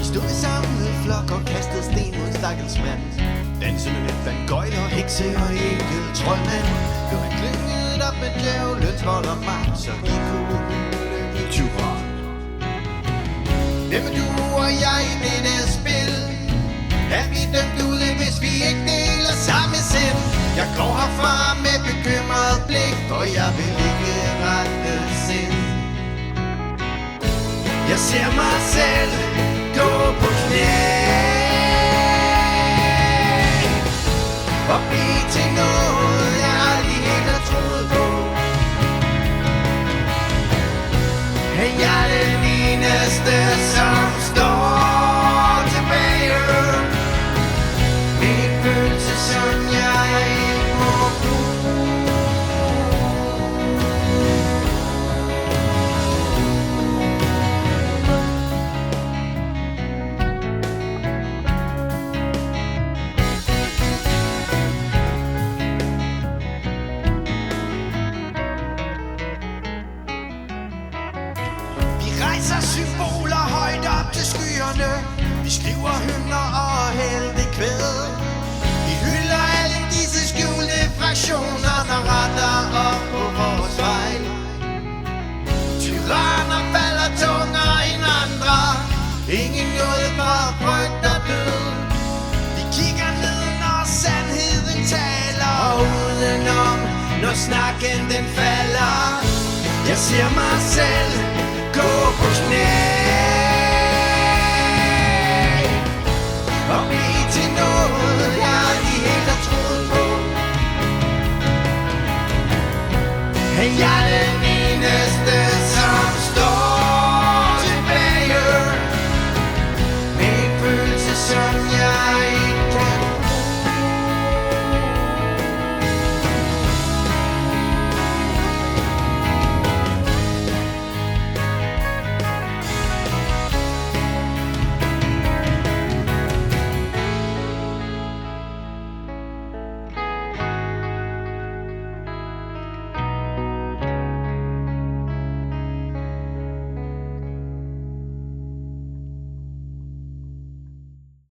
Stod i samlet flok og kastede sten mod en stakkels mand. Dansende lidt blandt gøjler, hekse og enkel troldmand. Blev han klynget op med djævelens vold og magt, så I kunne hylde tyran. Hvem er du og jeg i dette spil? Er vi dømt ude, hvis vi ikke deler samme sind? Jeg går herfra med bekymret blik, for jeg vil ikke rette sind. Jeg ser mig selv gå på knæ og blive til noget, jeg aldrig helt har troet på. Er jeg den eneste, som står tilbage? Min følelse, som jeg ikke må bruge. Rejser symboler højt op til skyerne. Vi skriver hymner og heltekvæd. Vi hylder alle disse skjulte fraktioner, der retter op på vores vej. Tyranner falder tungere end andre. Ingen noget for frygt og død. Vi kigger ned, når sandheden taler, og udenom, når snakken den falder. Jeg ser mig selv gå på knæ